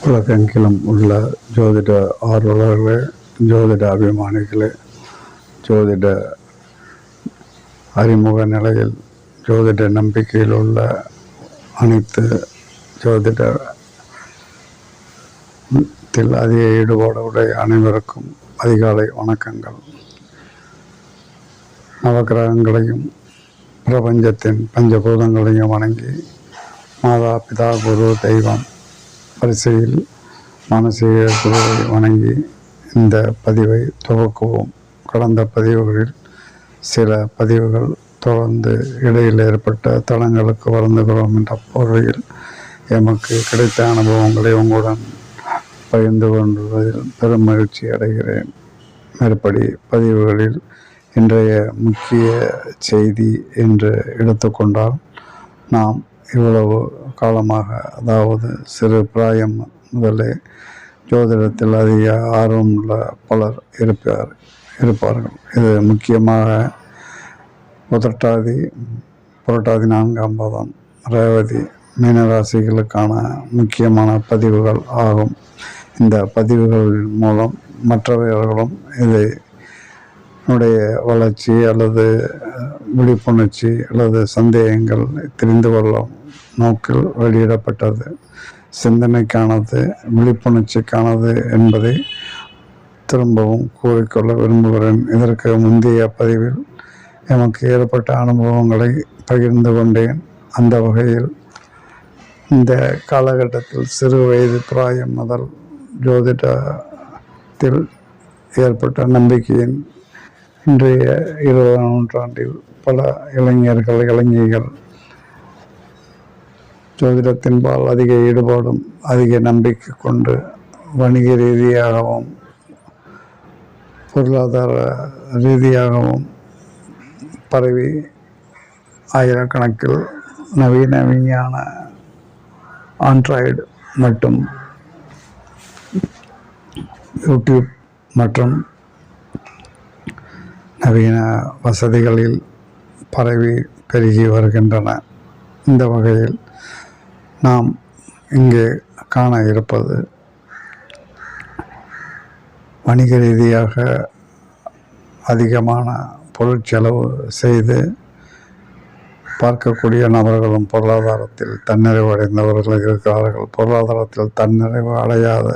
உலகெங்கிலும் உள்ள ஜோதிட ஆர்வலர்களே, ஜோதிட அபிமானிகளே, ஜோதிட அறிமுக நிலையில் ஜோதிட நம்பிக்கையில் உள்ள அனைத்து ஜோதிடத்தில் அதிக ஈடுபாடுடைய அனைவருக்கும் அதிகாலை வணக்கங்கள். நவகிரகங்களையும் பிரபஞ்சத்தின் பஞ்சபூதங்களையும் வணங்கி மாதா பிதா குரு தெய்வம் வரிசையில் மானசீக குருவை வணங்கி இந்த பதிவை துவக்குவோம். கடந்த பதிவுகளில் சில பதிவுகள் தொடர்ந்து இடையில் ஏற்பட்ட தளங்களுக்கு வருந்துகிறோம் என்ற பொருளில் எமக்கு கிடைத்த அனுபவங்களை உங்களுடன் பகிர்ந்து கொள்வதில் பெரும் மகிழ்ச்சி அடைகிறேன். மேற்படி பதிவுகளில் இன்றைய முக்கிய செய்தி என்று எடுத்துக்கொண்டால், நாம் இவ்வளவு காலமாக, அதாவது சிறு பிராயம் முதலே ஜோதிடத்தில் அதிக ஆர்வமுள்ள பலர் இருப்பார்கள். இது முக்கியமாக புரட்டாதி 4ஆம் பாதம், ரேவதி, மீனராசிகளுக்கான முக்கியமான பதிவுகள் ஆகும். இந்த பதிவுகள் மூலம் மற்றவர்களும் இதனுடைய வளர்ச்சி அல்லது விழிப்புணர்ச்சி அல்லது சந்தேகங்கள் தெரிந்து கொள்ளும் நோக்கில் வெளியிடப்பட்டது. சிந்தனைக்கானது, விழிப்புணர்ச்சிக்கானது என்பதை திரும்பவும் கூறிக்கொள்ள விரும்புகிறேன். இதற்கு முந்தைய பதிவில் எமக்கு ஏற்பட்ட அனுபவங்களை பகிர்ந்து கொண்டேன். அந்த வகையில் இந்த காலகட்டத்தில் சிறு வயது பிராயம் முதல் ஜோதிடத்தில் ஏற்பட்ட நம்பிக்கையின் இன்றைய 20ஆம் நூற்றாண்டில் பல இளைஞர்கள் ஜோதிடத்தின்பால் அதிக ஈடுபாடும் அதிக நம்பிக்கை கொண்டு வணிக ரீதியாகவும் பொருளாதார ரீதியாகவும் பரவி ஆயிரக்கணக்கில் நவீன விஞ்ஞான ஆண்ட்ராய்டு மற்றும் யூடியூப் மற்றும் நவீன வசதிகளில் பரவி பெருகி வருகின்றன. இந்த வகையில் நாம் இங்கே காண இருப்பது வணிக ரீதியாக அதிகமான பொருட்செலவு செய்து பார்க்கக்கூடிய நபர்களும் பொருளாதாரத்தில் தன்னிறைவு அடைந்தவர்கள் இருக்கிறார்கள். பொருளாதாரத்தில் தன்னிறைவு அடையாத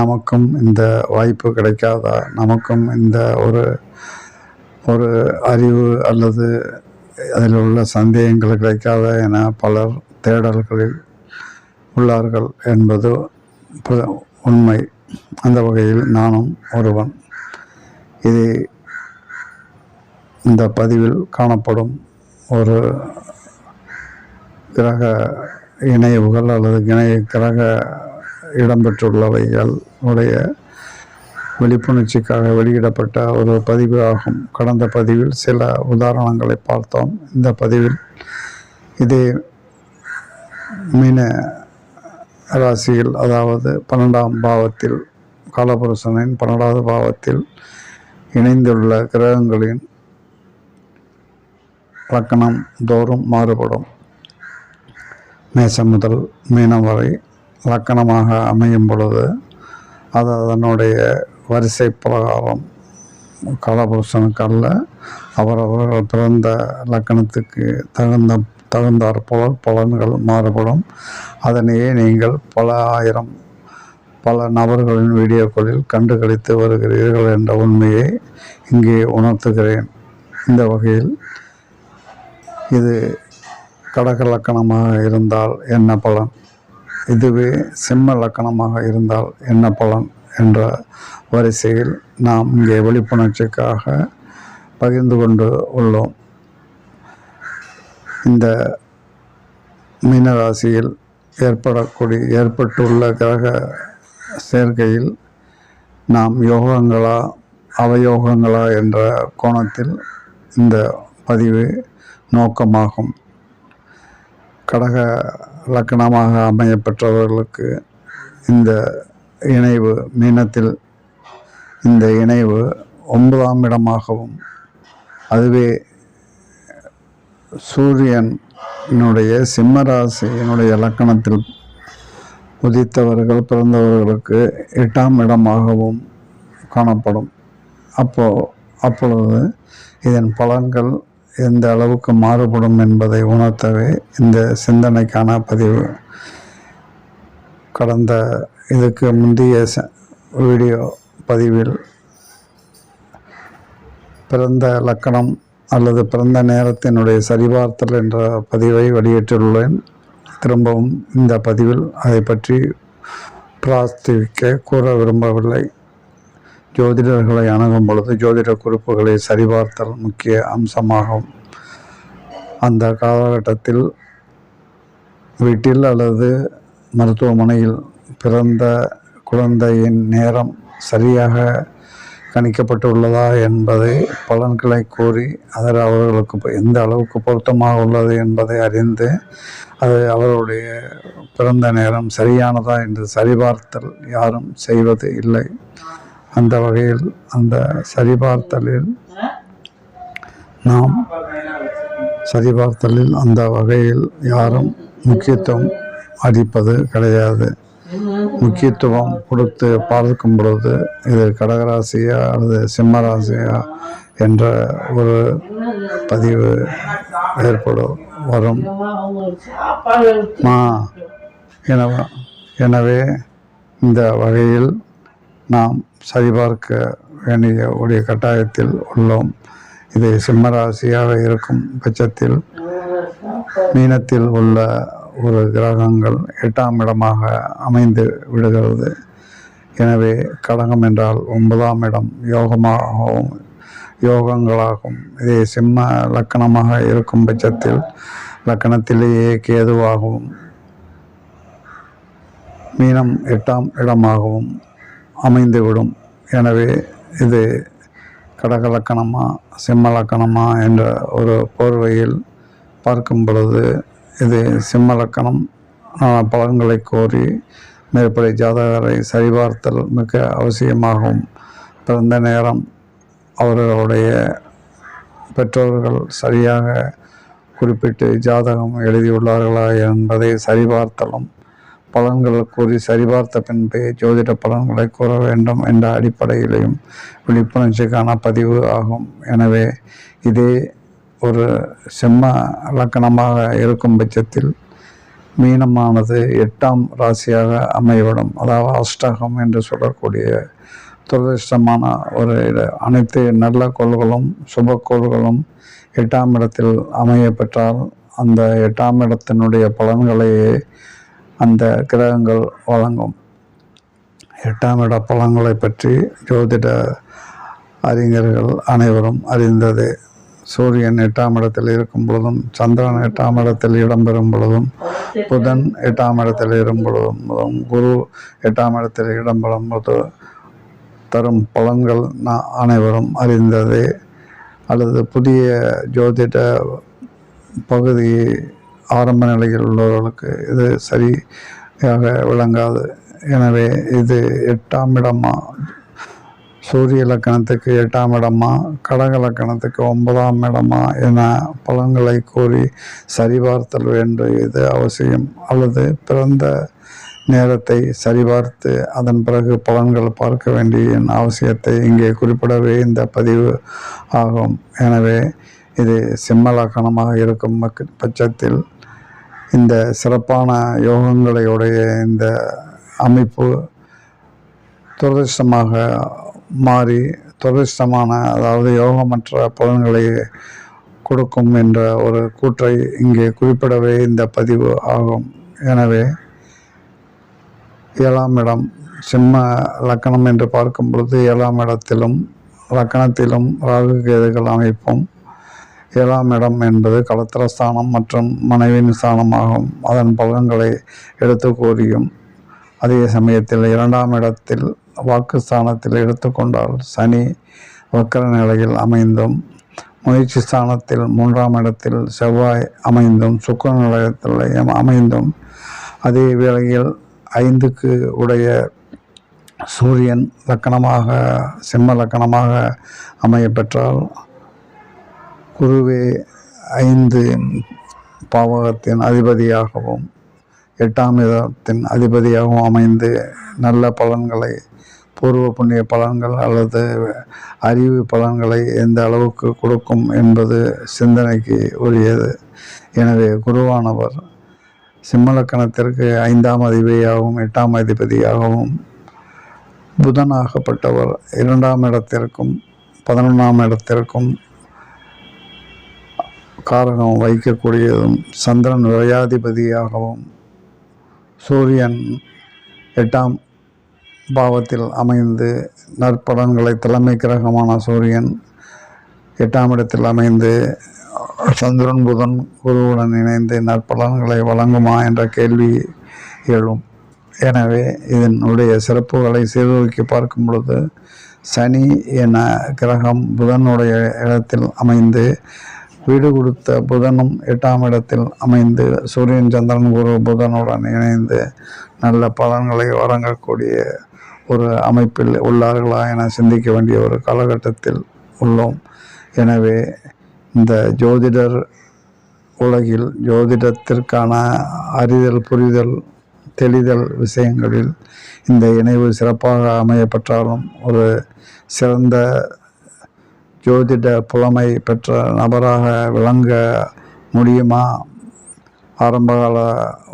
நமக்கும் இந்த வாய்ப்பு கிடைக்காதா, நமக்கும் இந்த ஒரு அறிவு அல்லது அதில் உள்ள சந்தேகங்கள் கிடைக்காத என பலர் தேடல்களில் உள்ளார்கள் என்பது உண்மை. அந்த வகையில் நானும் ஒருவன். இது இந்த பதிவில் காணப்படும் ஒரு கிரக இணைவுகள் அல்லது கிரக இடம்பெற்றுள்ளவைகள் உடைய விழிப்புணர்ச்சிக்காக வெளியிடப்பட்ட ஒரு பதிவு ஆகும். கடந்த பதிவில் சில உதாரணங்களை பார்த்தோம். இந்த பதிவில் இதே மீன ராசியில், அதாவது 12ஆம் பாவத்தில், காலபுருஷனின் 12வது பாவத்தில் இணைந்துள்ள கிரகங்களின் லக்கணம் தோறும் மாறுபடும். மேசம் முதல் மீனம் வரை லக்கணமாக அமையும் பொழுது அது அதனுடைய வரிசை பிரகாரம் காலபுருஷனுக்கு அல்ல, அவரவர்கள் பிறந்த லக்கணத்துக்கு தகுந்தாற் போல பலன்கள் மாறுபடும். அதனையே நீங்கள் பல நபர்களின் வீடியோக்களில் கண்டுகளித்து வருகிறீர்கள் என்ற உண்மையை இங்கே உணர்த்துகிறேன். இந்த வகையில் இது கடக லக்கணமாக இருந்தால் என்ன பலன், இதுவே சிம்ம லக்கணமாக இருந்தால் என்ன பலன் என்ற வரிசையில் நாம் இங்கே விழிப்புணர்ச்சிக்காக பகிர்ந்து கொண்டு உள்ளோம். இந்த மீனராசியில் ஏற்பட்டுள்ள கிரக சேர்க்கையில் நாம் யோகங்களா அவயோகங்களா என்ற கோணத்தில் இந்த பதிவு நோக்கமாகும். கடக லக்கணமாக அமையப்பெற்றவர்களுக்கு இந்த இணைவு, மீனத்தில் இந்த இணைவு 9ஆம் இடமாகவும், அதுவே சூரியனுடைய சிம்மராசியினுடைய லக்கணத்தில் உதித்தவர்கள் பிறந்தவர்களுக்கு 8ஆம் இடமாகவும் காணப்படும். அப்பொழுது இதன் பலன்கள் எந்த அளவுக்கு மாறுபடும் என்பதை உணர்த்தவே இந்த சிந்தனைக்கான பதிவு. கடந்த இதுக்கு முந்தைய வீடியோ பதிவில் பிறந்த லக்கணம் அல்லது பிறந்த நேரத்தினுடைய சரிபார்த்தல் என்ற பதிவை வெளியிட்டுள்ளேன். திரும்பவும் இந்த பதிவில் அதை பற்றி பிராஸ்திவிக்க கூற விரும்பவில்லை. ஜோதிடர்களை அணுகும் பொழுது ஜோதிட குறிப்புகளை சரிபார்த்தல் முக்கிய அம்சமாகும். அந்த காலகட்டத்தில் வீட்டில் அல்லது மருத்துவமனையில் பிறந்த குழந்தையின் நேரம் சரியாக கணிக்கப்பட்டுள்ளதா என்பதை பலன்களை கூறி அதில் அவர்களுக்கு எந்த அளவுக்கு பொருத்தமாக உள்ளது என்பதை அறிந்து அது அவர்களுடைய பிறந்த நேரம் சரியானதா என்று சரிபார்த்தல் யாரும் செய்வது இல்லை. அந்த வகையில் அந்த சரிபார்த்தலில் அந்த வகையில் யாரும் முக்கியத்துவம் அளிப்பது கிடையாது. முக்கியத்துவம் கொடுத்து பார்க்கும் பொழுது இது கடகராசியா அல்லது சிம்ம ராசியா என்ற ஒரு பதிவு வரும். எனவே இந்த வகையில் நாம் சரிபார்க்க வேண்டிய கட்டாயத்தில் உள்ளோம். இது சிம்ம ராசியாக இருக்கும் பட்சத்தில் மீனத்தில் உள்ள ஒரு கிரகங்கள் 8ஆம் இடமாக அமைந்து விடுகிறது. எனவே கடகம் என்றால் 9ஆம் இடம் யோகங்களாகும். இதே சிம்ம லக்கணமாக இருக்கும் பட்சத்தில் லக்கணத்திலேயே கேதுவாகவும் மீனம் 8ஆம் இடமாகவும் அமைந்துவிடும். எனவே இது கடக லக்கணமா சிம்ம லக்கணமா என்ற ஒரு போர்வையில் பார்க்கும் பொழுது இது சிம்ம லக்கணம் பலன்களை கோரி மேற்படி ஜாதகரை சரிபார்த்தல் மிக அவசியமாகும். பிறந்த நேரம் அவர்களுடைய பெற்றோர்கள் சரியாக குறிப்பிட்டு ஜாதகம் எழுதியுள்ளார்களா என்பதை சரிபார்த்தலும் பலன்கள் கூறி சரிபார்த்த பின்பே ஜோதிட பலன்களை கூற வேண்டும் என்ற அடிப்படையிலையும் விழிப்புணர்ச்சிக்கான பதிவு ஆகும். எனவே இதே ஒரு சிம்ம லக்கணமாக இருக்கும் பட்சத்தில் மீனமானது 8ஆம் ராசியாக அமைவிடும். அதாவது அஷ்டகம் என்று சொல்லக்கூடிய துரதிருஷ்டமான ஒரு அனைத்து நல்ல கோள்களும் சுப கோள்களும் 8ஆம் இடத்தில் அமைய பெற்றால் அந்த 8ஆம் இடத்தினுடைய பலன்களையே அந்த கிரகங்கள் வழங்கும். 8ஆம் இட பலன்களை பற்றி ஜோதிட அறிஞர்கள் அனைவரும் அறிந்தது. சூரியன் 8ஆம் இடத்தில் இருக்கும் பொழுதும் சந்திரன் 8ஆம் இடத்தில் இடம்பெறும் பொழுதும் புதன் 8ஆம் இடத்தில் இருக்கும் பொழுதும் குரு 8ஆம் இடத்தில் இடம்பெறும் போது தரும் பலன்கள் அனைவரும் அறிந்தது. அல்லது புதிய ஜோதிட பகுதி ஆரம்ப நிலையில் உள்ளவர்களுக்கு இது சரியாக விளங்காது. எனவே இது 8ஆம் இடமா சூரிய லக்கணத்துக்கு 8ஆம் இடமா கடக லக்கணத்துக்கு 9ஆம் இடமா என பலன்களை கூறி சரிபார்த்தல் வேண்டியது அவசியம். அல்லது பிறந்த நேரத்தை சரிபார்த்து அதன் பிறகு பலன்கள் பார்க்க வேண்டிய அவசியத்தை இங்கே குறிப்பிடவே இந்த பதிவு ஆகும். எனவே இது சிம்ம லக்கணமாக இருக்கும் பட்சத்தில் இந்த சிறப்பான யோகங்களையுடைய இந்த அமைப்பு துரதிர்ஷ்டமாக மாறி துரதிர்ஷ்டமான அதாவது யோகமற்ற பலன்களை கொடுக்கும் என்ற ஒரு கூற்றை இங்கே குறிப்பிடவே இந்த பதிவு ஆகும். எனவே 7ஆம் இடம் சிம்ம லக்கணம் என்று பார்க்கும் பொழுது 7ஆம் இடத்திலும் லக்கணத்திலும் ராகு கேதுகள் அமைப்பும் 7ஆம் இடம் என்பது களத்திரஸ்தானம் மற்றும் மனைவியின் ஸ்தானமாகும். அதன் பலன்களை எடுத்து கூறியும் அதே சமயத்தில் 2ஆம் இடத்தில் வாக்குஸ்தானத்தில் எடுத்துக்கொண்டால் சனி வக்கர நிலையில் அமைந்தும் முயற்சி ஸ்தானத்தில் 3ஆம் இடத்தில் செவ்வாய் அமைந்தும் சுக்கிர நிலையத்தில் அமைந்தும் அதே வேளையில் 5க்கு உடைய சூரியன் லக்கணமாக சிம்ம லக்கணமாக அமைய பெற்றால் குருவே 5 பாவகத்தின் அதிபதியாகவும் 8ஆம் இடத்தின் அதிபதியாகவும் அமைந்து நல்ல பலன்களை, பூர்வ புண்ணிய பலன்கள் அல்லது அறிவு பலன்களை எந்த அளவுக்கு கொடுக்கும் என்பது சிந்தனைக்கு உரியது. எனவே குருவானவர் சிம்மலக்கணத்திற்கு 5ஆம் அதிபதியாகவும் 8ஆம் அதிபதியாகவும் புதனாகப்பட்டவர் 2ஆம் இடத்திற்கும் 11ஆம் இடத்திற்கும் காரகம் வைக்கக்கூடியதும், சந்திரன் விரையாதிபதியாகவும் சூரியன் 8ஆம் பாவத்தில் அமைந்து நற்பலன்களை, தலைமை கிரகமான சூரியன் 8ஆம் இடத்தில் அமைந்து சந்திரன் புதன் குருவுடன் இணைந்து நற்பலன்களை வழங்குமா என்ற கேள்வி எழும். எனவே இதனுடைய சிறப்புகளை சீர்தூக்கி பார்க்கும் பொழுது, சனி என கிரகம் புதனுடைய இடத்தில் அமைந்து, வீடு கொடுத்த புதனும் 8ஆம் இடத்தில் அமைந்து, சூரியன் சந்திரன் குரு புதனுடன் இணைந்து நல்ல பலன்களை வழங்கக்கூடிய ஒரு அமைப்பில் உள்ளார்களா என சிந்திக்க வேண்டிய ஒரு காலகட்டத்தில் உள்ளோம். எனவே இந்த ஜோதிடர் உலகில் ஜோதிடத்திற்கான அறிதல், புரிதல், தெளிதல் விஷயங்களில் இந்த இணைவு சிறப்பாக அமையப்பெற்றாலும் ஒரு சிறந்த ஜோதிட புலமை பெற்ற நபராக விளங்க முடியுமா? ஆரம்பகால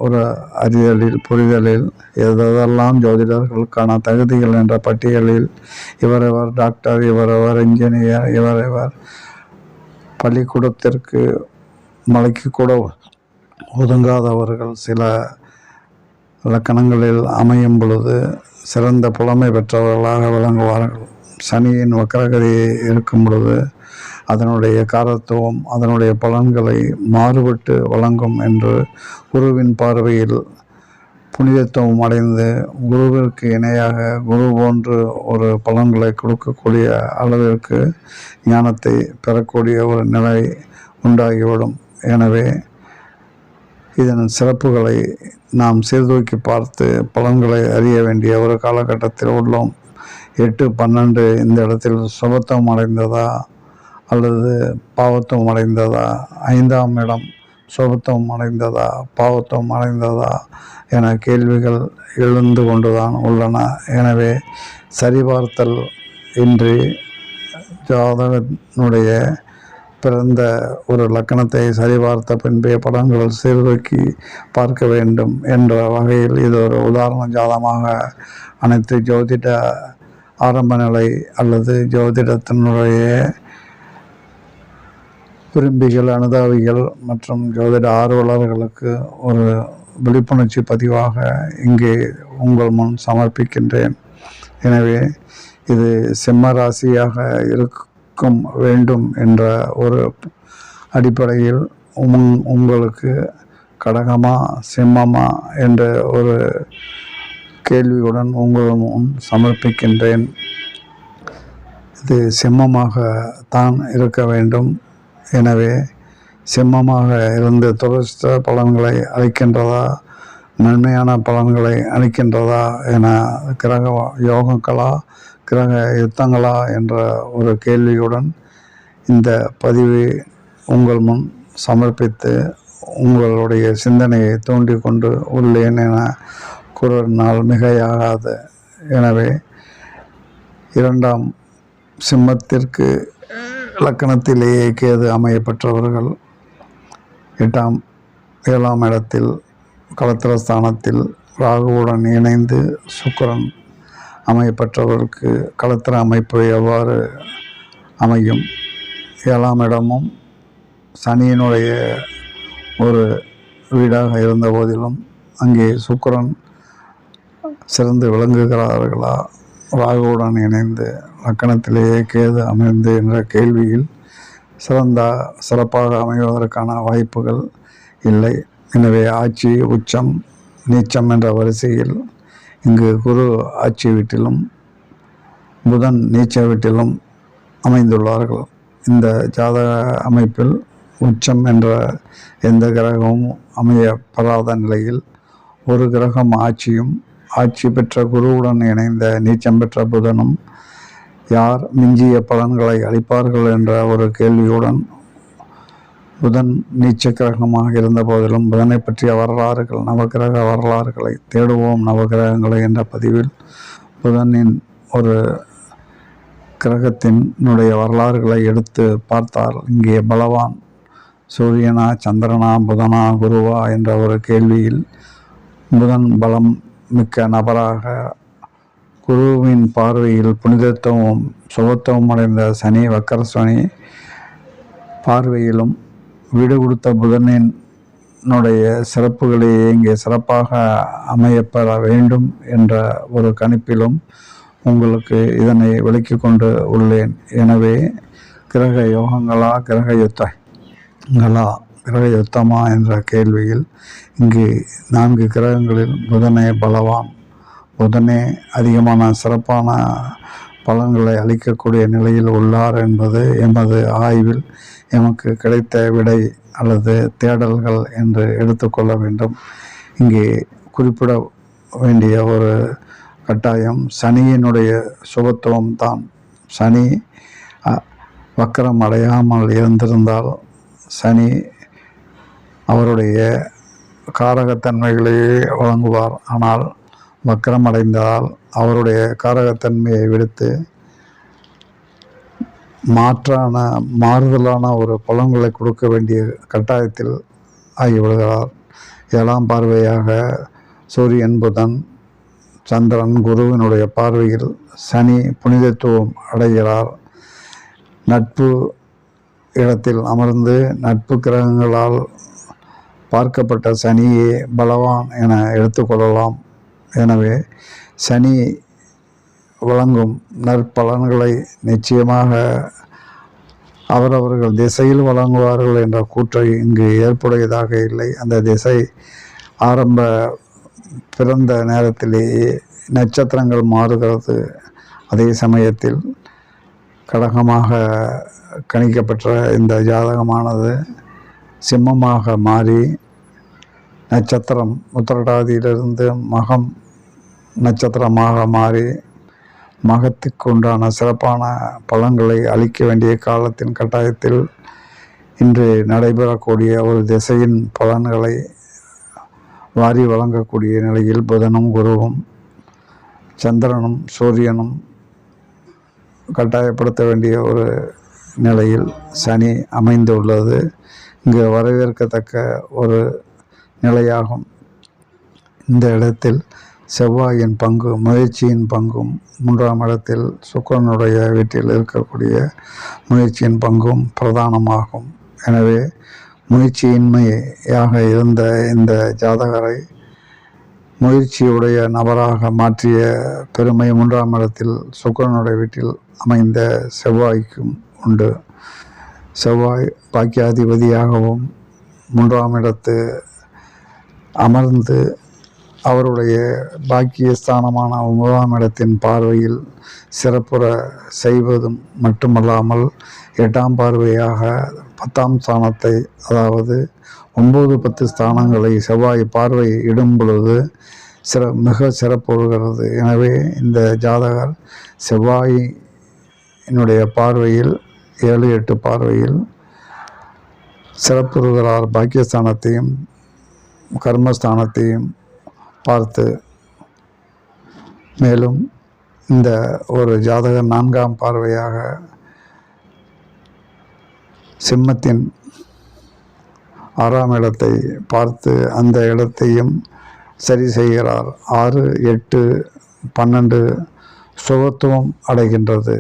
ஒரு அறிதலில், புரிதலில் எதெல்லாம் ஜோதிடர்களுக்கான தகுதிகள் என்ற பட்டியலில் இவரவர் டாக்டர், இவரவர் இன்ஜினியர், இவரவர் பள்ளிக்கூடத்திற்கு மலைக்கு கூட ஒதுங்காதவர்கள் சில இலக்கணங்களில் அமையும் பொழுது சிறந்த புலமை பெற்றவர்களாக விளங்குவார்கள். சனியின் வக்கரகதி இருக்கும் பொழுது அதனுடைய காரத்துவம், அதனுடைய பலன்களை மாறுபட்டு வழங்கும் என்று குருவின் பார்வையில் புனிதத்துவம் அடைந்து, குருவிற்கு இணையாக குரு போன்று ஒரு பலன்களை கொடுக்கக்கூடிய அளவிற்கு ஞானத்தை பெறக்கூடிய ஒரு நிலை உண்டாகிவிடும். எனவே இதன் சிறப்புகளை நாம் சீர்தூக்கி பார்த்து பலன்களை அறிய வேண்டிய ஒரு காலகட்டத்தில் உள்ளோம். 8, 12 இந்த இடத்தில் சுபத்துவம் அடைந்ததா அல்லது பாவத்துவம் அடைந்ததா, 5ஆம் இடம் சுபத்துவம் அடைந்ததா பாவத்துவம் அடைந்ததா என கேள்விகள் எழுந்து கொண்டுதான் உள்ளன. எனவே சரிபார்த்தல் இன்றி ஜாதகனுடைய பிறந்த ஒரு லக்கணத்தை சரிபார்த்த பின்பே பலன்கள் சீர்தூக்கி பார்க்க வேண்டும் என்ற வகையில் இது ஒரு உதாரண ஜாதகமாக அனைத்து ஜோதிட ஆரம்ப நிலை அல்லது ஜோதிடத்தினுடைய விரும்பிகள், அனுதாபிகள் மற்றும் ஜோதிட ஆர்வலர்களுக்கு ஒரு விழிப்புணர்ச்சி பதிவாக இங்கே உங்கள் முன் சமர்ப்பிக்கின்றேன். எனவே இது சிம்ம ராசியாக இருக்கும் வேண்டும் என்ற ஒரு அடிப்படையில் உங்களுக்கு கடகமா சிம்மமா என்ற ஒரு கேள்வியுடன் உங்கள் முன் சமர்ப்பிக்கின்றேன். இது சிம்மமாக தான் இருக்க வேண்டும். எனவே சிம்மமாக இருந்து துரதிர்ஷ்ட பலன்களை அளிக்கின்றதா, நன்மையான பலன்களை அளிக்கின்றதா என கிரக யோகங்களா, கிரக யுத்தங்களா என்ற ஒரு கேள்வியுடன் இந்த பதிவை உங்கள் முன் சமர்ப்பித்து உங்களுடைய சிந்தனையை தூண்டி கொண்டு உள்ளேன் என கூறினால் மிகையாகாது. எனவே 2ஆம் சிம்மத்திற்கு இலக்கணத்திலேயே கேது அமையப்பெற்றவர்கள் 8ஆம் 7ஆம் இடத்தில் களத்திரஸ்தானத்தில் ராகுவுடன் இணைந்து சுக்கிரன் அமையப்பெற்றவருக்கு களத்திர அமைப்பு எவ்வாறு அமையும்? 7ஆம் இடமும் சனியினுடைய ஒரு வீடாக இருந்த போதிலும் அங்கே சுக்கிரன் சிறந்து விளங்குகிறார்களா, ராகுவுடன் இணைந்து லக்கணத்திலேயே கேது அமைந்து என்ற கேள்வியில் சிறப்பாக அமைவதற்கான வாய்ப்புகள் இல்லை. எனவே ஆட்சி, உச்சம், நீச்சம் என்ற வரிசையில் இங்கு குரு ஆட்சி வீட்டிலும் புதன் நீச்ச வீட்டிலும் அமைந்துள்ளார்கள். இந்த ஜாதக அமைப்பில் உச்சம் என்ற எந்த கிரகமும் அமையப்பெறாத நிலையில் ஒரு கிரகம் ஆட்சியும், ஆட்சி பெற்ற குருவுடன் இணைந்த நீச்சம் பெற்ற புதனும் யார் மிஞ்சிய பலன்களை அளிப்பார்கள் என்ற ஒரு கேள்வியுடன் புதன் நீச்ச கிரகமாக இருந்த போதிலும் புதனை பற்றிய வரலாறுகள், நவகிரக வரலாறுகளை தேடுவோம் நவகிரகங்களை என்ற பதிவில் புதனின் ஒரு கிரகத்தினுடைய வரலாறுகளை எடுத்து பார்த்தால் இங்கே பலவான் சூரியனா, சந்திரனா, புதனா, குருவா என்ற ஒரு கேள்வியில் புதன் பலம் மிக்க நபராக, குருவின் பார்வையில் புனிதத்துவம் சுபத்துவம் அடைந்த சனி, வக்கர சனி பார்வையிலும் வீடு கொடுத்த புதனினுடைய சிறப்புகளையே இங்கே சிறப்பாக அமையப்பெற வேண்டும் என்ற ஒரு கணிப்பிலும் உங்களுக்கு இதனை விளக்கி கொண்டு உள்ளேன். எனவே கிரக யோகங்களா, கிரக யுத்தமா என்ற கேள்வியில் இங்கு 4 கிரகங்களில் புதனே பலவான், புதனே அதிகமான சிறப்பான பலன்களை அளிக்கக்கூடிய நிலையில் உள்ளார் என்பது எமது ஆய்வில் எமக்கு கிடைத்த விடை அல்லது தேடல்கள் என்று எடுத்துக்கொள்ள வேண்டும். இங்கே குறிப்பிட வேண்டிய ஒரு கட்டாயம் சனியினுடைய சுபத்துவம் தான். சனி வக்கரம் அடையாமல் இருந்திருந்தால் சனி அவருடைய காரகத்தன்மைகளையே வழங்குவார். ஆனால் வக்கரம் அடைந்தால் அவருடைய காரகத்தன்மையை விடுத்து மாறுதலான ஒரு பலன்களை கொடுக்க வேண்டிய கட்டாயத்தில் ஆகிவிடுகிறார். 7ஆம் பார்வையாக சூரியன், புதன், சந்திரன், குருவினுடைய பார்வையில் சனி புனிதத்துவம் அடைகிறார். நட்பு இடத்தில் அமர்ந்து நட்பு கிரகங்களால் பார்க்கப்பட்ட சனியே பலவான் என எடுத்துக்கொள்ளலாம். எனவே சனி வழங்கும் நற்பலன்களை நிச்சயமாக அவரவர்கள் திசையில் வழங்குவார்கள் என்ற கூற்றை இங்கு ஏற்புடையதாக இல்லை. அந்த திசை ஆரம்ப பிறந்த நேரத்திலேயே நட்சத்திரங்கள் மாறுகிறது. அதே சமயத்தில் கடகமாக கணிக்கப்பெற்ற இந்த ஜாதகமானது சிம்மமாக மாறி நட்சத்திரம் உத்திரட்டாதியிலிருந்து மகம் நட்சத்திரமாக மாறி மகத்துக்கு உண்டான சிறப்பான பலன்களை அளிக்க வேண்டிய காலத்தின் கட்டாயத்தில் இன்று நடைபெறக்கூடிய ஒரு திசையின் பலன்களை வாரி வழங்கக்கூடிய நிலையில் புதனும், குருவும், சந்திரனும், சூரியனும் கட்டாயப்படுத்த வேண்டிய ஒரு நிலையில் சனி அமைந்துள்ளது. இங்கு வரவேற்கத்தக்க ஒரு நிலையாகும். இந்த இடத்தில் செவ்வாயின் பங்கு, முயற்சியின் பங்கும், 3ஆம் இடத்தில் சுக்கிரனுடைய வீட்டில் இருக்கக்கூடிய முயற்சியின் பங்கும் பிரதானமாகும். எனவே முயற்சியின்மையாக இருந்த இந்த ஜாதகரை முயற்சியுடைய நபராக மாற்றிய பெருமை 3ஆம் இடத்தில் சுக்கிரனுடைய வீட்டில் அமைந்த செவ்வாய்க்கும் உண்டு. செவ்வாய் பாக்கியாதிபதியாகவும் 3ஆம் இடத்து அமர்ந்து அவருடைய பாக்கியஸ்தானமான 9ஆம் இடத்தின் பார்வையில் சிறப்புற செய்வதும் மட்டுமல்லாமல் 8ஆம் பார்வையாக 10ஆம் ஸ்தானத்தை, அதாவது 9, 10 ஸ்தானங்களை செவ்வாய் பார்வை இடும் பொழுது மிக சிறப்புறுகிறது. எனவே இந்த ஜாதகர் செவ்வாயினுடைய பார்வையில் 7, 8 பார்வையில் சிறப்புறுகிறார். பாக்கியஸ்தானத்தையும் கர்மஸ்தானத்தையும் பார்த்து. மேலும் இந்த ஒரு ஜாதகர் 4ஆம் பார்வையாக சிம்மத்தின் 6ஆம் இடத்தை பார்த்து அந்த இடத்தையும் சரி செய்கிறார். 6, 8, 12 சுபத்துவம் அடைகின்றது.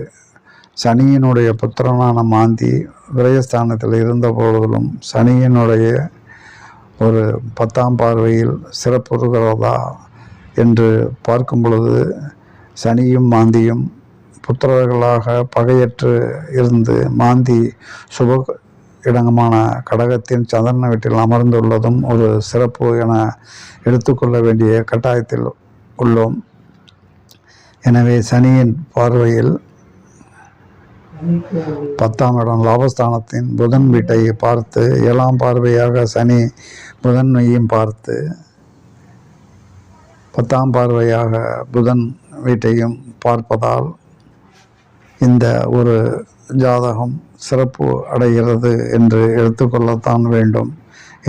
சனியினுடைய புத்திரனான மாந்தி விரயஸ்தானத்தில் இருந்த பொழுதிலும் சனியினுடைய ஒரு 10ஆம் பார்வையில் சிறப்புறுகிறதா என்று பார்க்கும் பொழுது சனியும் மாந்தியும் புத்திரர்களாக பகையற்று இருந்து மாந்தி சுப இடங்கமான கடகத்தின் சந்திரன் வீட்டில் அமர்ந்துள்ளதும் ஒரு சிறப்பு என எடுத்துக்கொள்ள வேண்டிய கட்டாயத்தில் உள்ளோம். எனவே சனியின் பார்வையில் 10ஆம் இடம் லாபஸ்தானத்தின் புதன் வீட்டை பார்த்து 7ஆம் பார்வையாக சனி புதன்மையும் பார்த்து 10ஆம் பார்வையாக புதன் வீட்டையும் பார்ப்பதால் இந்த ஒரு ஜாதகம் சிறப்பு அடைகிறது என்று எடுத்துக்கொள்ளத்தான் வேண்டும்.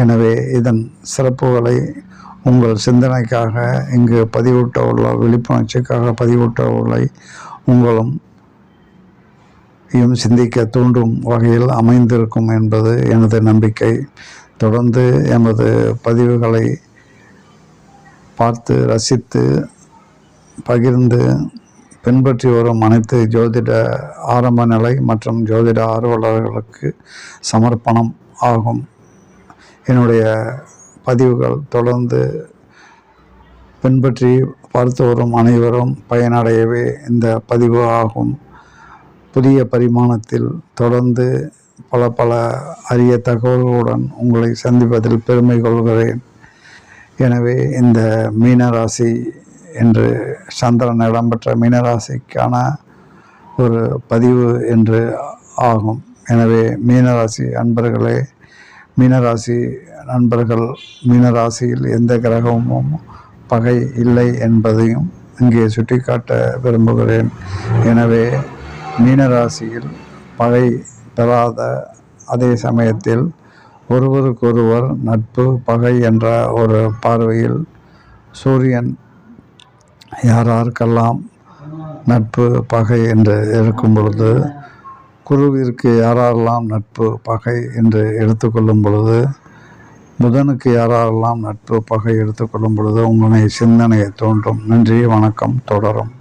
எனவே இதன் சிறப்புகளை உங்கள் சிந்தனைக்காக இங்கு பதிவிட்ட உள்ள விழிப்புணர்ச்சிக்காக பதிவிட்ட உள்ள உங்களும் சிந்திக்க தூண்டும் வகையில் அமைந்திருக்கும் என்பது எனது நம்பிக்கை. தொடர்ந்து எமது பதிவுகளை பார்த்து ரசித்து பகிர்ந்து பின்பற்றி வரும் அனைத்து ஜோதிட ஆரம்ப நிலை மற்றும் ஜோதிட ஆர்வலர்களுக்கு சமர்ப்பணம் ஆகும். என்னுடைய பதிவுகள் தொடர்ந்து பின்பற்றி பார்த்து வரும் அனைவரும் பயனடையவே இந்த பதிவு ஆகும். புதிய பரிமாணத்தில் தொடர்ந்து பல அரிய தகவல்களுடன் உங்களை சந்திப்பதில் பெருமை கொள்கிறேன். எனவே இந்த மீனராசி என்று சந்திரன் இடம்பெற்ற மீனராசிக்கான ஒரு பதிவு என்று ஆகும். எனவே மீனராசி அன்பர்களே, மீனராசி நண்பர்கள், மீனராசியில் எந்த கிரகமும் பகை இல்லை என்பதையும் இங்கே சுட்டிக்காட்ட விரும்புகிறேன். எனவே மீனராசியில் பகை பெறாத அதே சமயத்தில் ஒருவருக்கொருவர் நட்பு பகை என்ற ஒரு பார்வையில் சூரியன் யாராருக்கெல்லாம் நட்பு பகை என்று இருக்கும் பொழுது, குருவிற்கு யாரெல்லாம் நட்பு பகை என்று எடுத்துக்கொள்ளும் பொழுது, புதனுக்கு யாரெல்லாம் நட்பு பகை எடுத்துக்கொள்ளும் பொழுது உங்களை சிந்தனையை தோன்றும். நன்றி, வணக்கம். தொடரும்.